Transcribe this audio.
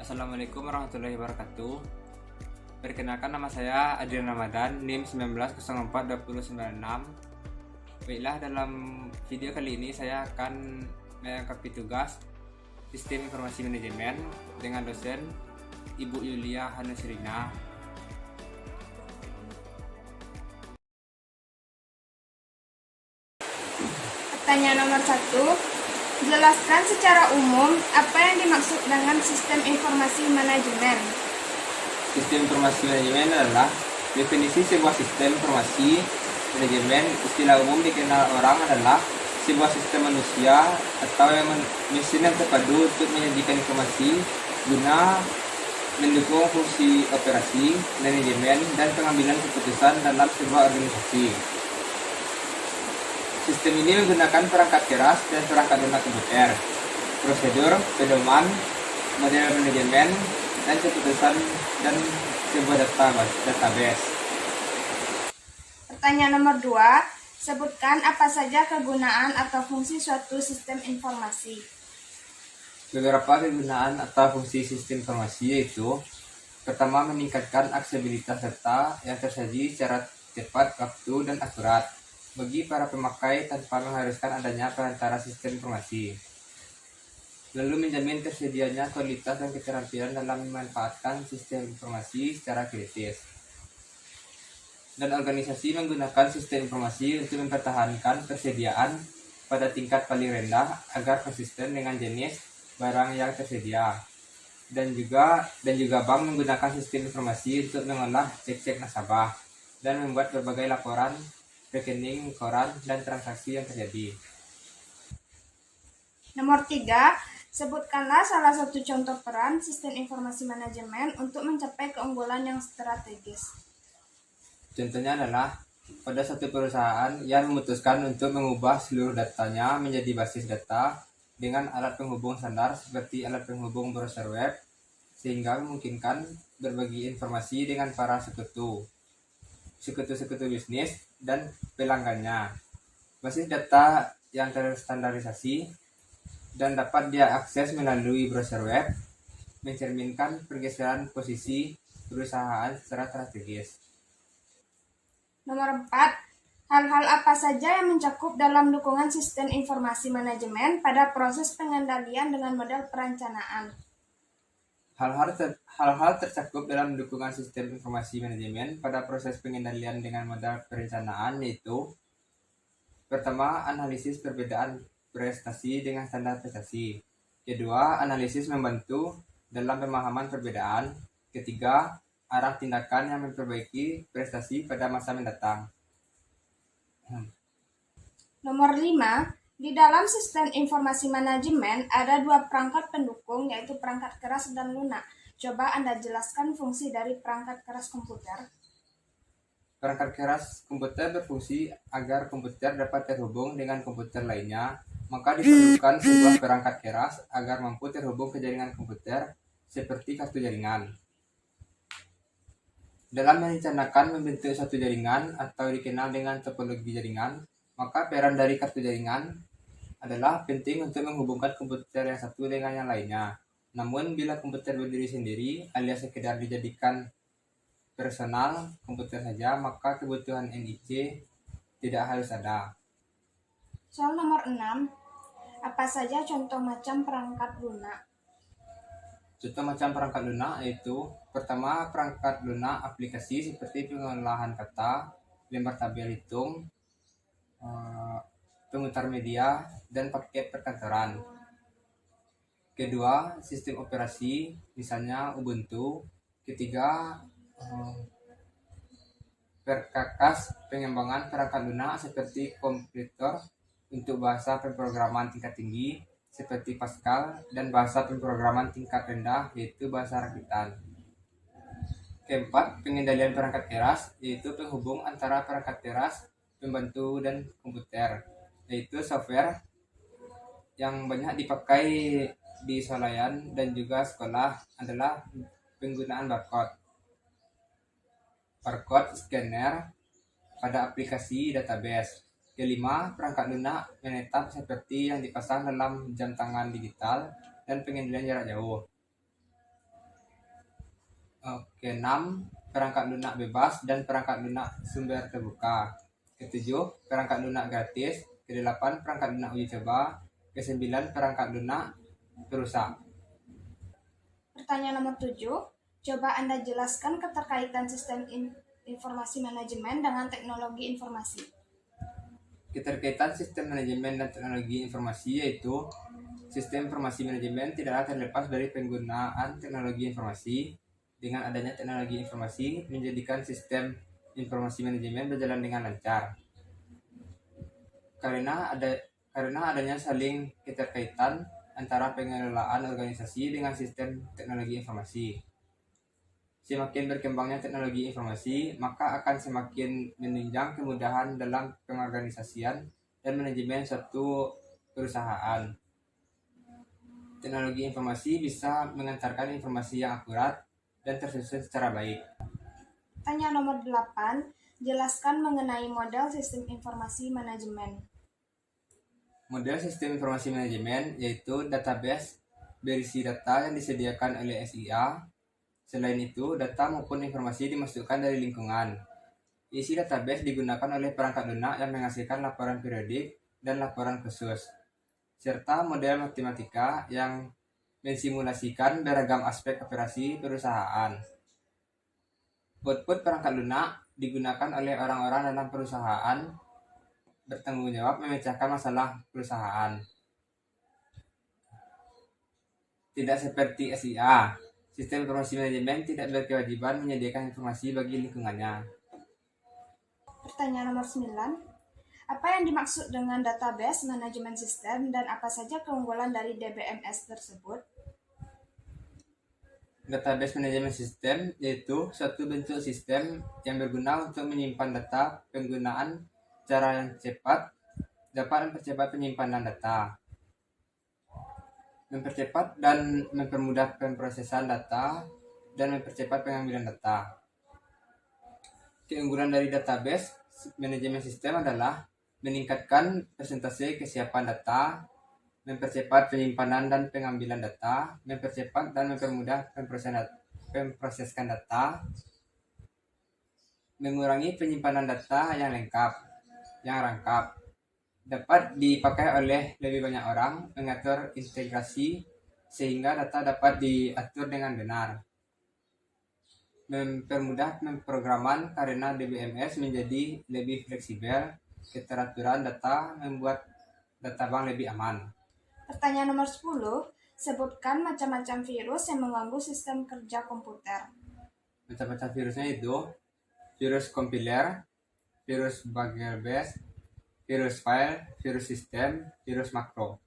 Assalamualaikum warahmatullahi wabarakatuh. Perkenalkan, nama saya Adrian Ramadan, NIM 19042096. Baiklah, dalam video kali ini saya akan melengkapi tugas Sistem Informasi Manajemen dengan dosen Ibu Yulia Hanusrina. Pertanyaan nomor 1. Jelaskan secara umum apa yang dimaksud dengan sistem informasi manajemen. Sistem Informasi Manajemen adalah definisi sebuah sistem informasi manajemen. Istilah umum dikenal orang adalah sebuah sistem manusia atau mesin yang terpadu untuk menyajikan informasi guna mendukung fungsi operasi, manajemen, dan pengambilan keputusan dalam sebuah organisasi. Sistem ini menggunakan perangkat keras dan perangkat lunak komputer, prosedur, pedoman, model manajemen, dan keputusan, dan sebuah database. Pertanyaan nomor 2. Sebutkan apa saja kegunaan atau fungsi suatu sistem informasi. Beberapa kegunaan atau fungsi sistem informasi yaitu: pertama, meningkatkan aksesibilitas data yang tersaji secara tepat waktu dan akurat bagi para pemakai tanpa mengharuskan adanya perantara sistem informasi. Lalu, menjamin tersedianya kualitas dan keterampilan dalam memanfaatkan sistem informasi secara kritis. Dan organisasi menggunakan sistem informasi untuk mempertahankan persediaan pada tingkat paling rendah agar konsisten dengan jenis barang yang tersedia. Dan juga bank menggunakan sistem informasi untuk mengolah cek-cek nasabah dan membuat berbagai laporan rekening, koran, dan transaksi yang terjadi. Nomor 3. Sebutkanlah salah satu contoh peran sistem informasi manajemen untuk mencapai keunggulan yang strategis. Contohnya adalah pada satu perusahaan yang memutuskan untuk mengubah seluruh datanya menjadi basis data dengan alat penghubung standar seperti alat penghubung browser web, sehingga memungkinkan berbagi informasi dengan para sekutu bisnis dan pelanggannya. Basis data yang terstandarisasi dan dapat diakses melalui browser web mencerminkan pergeseran posisi perusahaan secara strategis. Nomor 4. Hal-hal apa saja yang mencakup dalam dukungan sistem informasi manajemen pada proses pengendalian dengan model perencanaan? Hal-hal tercakup dalam dukungan sistem informasi manajemen pada proses pengendalian dengan modal perencanaan yaitu: pertama, analisis perbedaan prestasi dengan standar prestasi. Kedua, analisis membantu dalam pemahaman perbedaan. Ketiga, arah tindakan yang memperbaiki prestasi pada masa mendatang. Nomor 5. Di dalam sistem informasi manajemen ada dua perangkat pendukung, yaitu perangkat keras dan lunak. Coba Anda jelaskan fungsi dari perangkat keras komputer. Perangkat keras komputer berfungsi agar komputer dapat terhubung dengan komputer lainnya. Maka diperlukan sebuah perangkat keras agar mampu terhubung ke jaringan komputer seperti kartu jaringan. Dalam merencanakan membentuk suatu jaringan atau dikenal dengan topologi jaringan, maka peran dari kartu jaringan adalah penting untuk menghubungkan komputer yang satu dengan yang lainnya. Namun, bila komputer berdiri sendiri alias sekedar dijadikan personal komputer saja, maka kebutuhan NIC tidak harus ada. Soal nomor 6. Apa saja contoh macam perangkat lunak? Contoh macam perangkat lunak yaitu: pertama, perangkat lunak aplikasi seperti pengolahan kata, lembar tabel hitung, pemutar media, dan paket perkantoran. Kedua, sistem operasi, misalnya Ubuntu. Ketiga, perkakas pengembangan perangkat lunak seperti kompiler untuk bahasa pemrograman tingkat tinggi seperti Pascal dan bahasa pemrograman tingkat rendah yaitu bahasa rakitan. Keempat, pengendalian perangkat keras yaitu penghubung antara perangkat keras, pembantu, dan komputer, yaitu software yang banyak dipakai di swalayan dan juga sekolah adalah penggunaan barcode scanner pada aplikasi database. Kelima, perangkat lunak menetap seperti yang dipasang dalam jam tangan digital dan pengendalian jarak jauh. Oke, 6. Perangkat lunak bebas dan perangkat lunak sumber terbuka. Ke-7, perangkat lunak gratis. Ke-8, perangkat lunak uji coba. Ke-9, perangkat lunak perusak. Pertanyaan nomor 7, coba Anda jelaskan keterkaitan sistem informasi manajemen dengan teknologi informasi. Keterkaitan sistem manajemen dan teknologi informasi yaitu sistem informasi manajemen tidaklah terlepas dari penggunaan teknologi informasi. Dengan adanya teknologi informasi menjadikan sistem informasi manajemen berjalan dengan lancar. Karena adanya saling keterkaitan antara pengelolaan organisasi dengan sistem teknologi informasi. Semakin berkembangnya teknologi informasi, maka akan semakin menunjang kemudahan dalam pengorganisasian dan manajemen suatu perusahaan. Teknologi informasi bisa mengantarkan informasi yang akurat dan tersusun secara baik. Pertanyaan nomor 8, jelaskan mengenai model sistem informasi manajemen. Model sistem informasi manajemen yaitu database berisi data yang disediakan oleh SIA. Selain itu, data maupun informasi dimasukkan dari lingkungan. Isi database digunakan oleh perangkat lunak yang menghasilkan laporan periodik dan laporan khusus, serta model matematika yang mensimulasikan beragam aspek operasi perusahaan. Output perangkat lunak digunakan oleh orang-orang dalam perusahaan bertanggung jawab memecahkan masalah perusahaan. Tidak seperti SIA, sistem informasi manajemen tidak berkewajiban menyediakan informasi bagi lingkungannya. Pertanyaan nomor 9, apa yang dimaksud dengan database manajemen sistem dan apa saja keunggulan dari DBMS tersebut? Database manajemen sistem yaitu suatu bentuk sistem yang berguna untuk menyimpan data. Penggunaan cara yang cepat dapat mempercepat penyimpanan data, mempercepat dan mempermudah pemrosesan data, dan mempercepat pengambilan data. Keunggulan dari database manajemen sistem adalah meningkatkan persentase kesiapan data, mempercepat penyimpanan dan pengambilan data, mempercepat dan mempermudah pemproseskan data, mengurangi penyimpanan data yang rangkap, dapat dipakai oleh lebih banyak orang, mengatur integrasi sehingga data dapat diatur dengan benar, mempermudah pemrograman karena DBMS menjadi lebih fleksibel, keteraturan data membuat data bank lebih aman. Pertanyaan nomor 10, sebutkan macam-macam virus yang mengganggu sistem kerja komputer. Macam-macam virusnya itu virus compiler, virus bugger base, virus file, virus sistem, virus makro.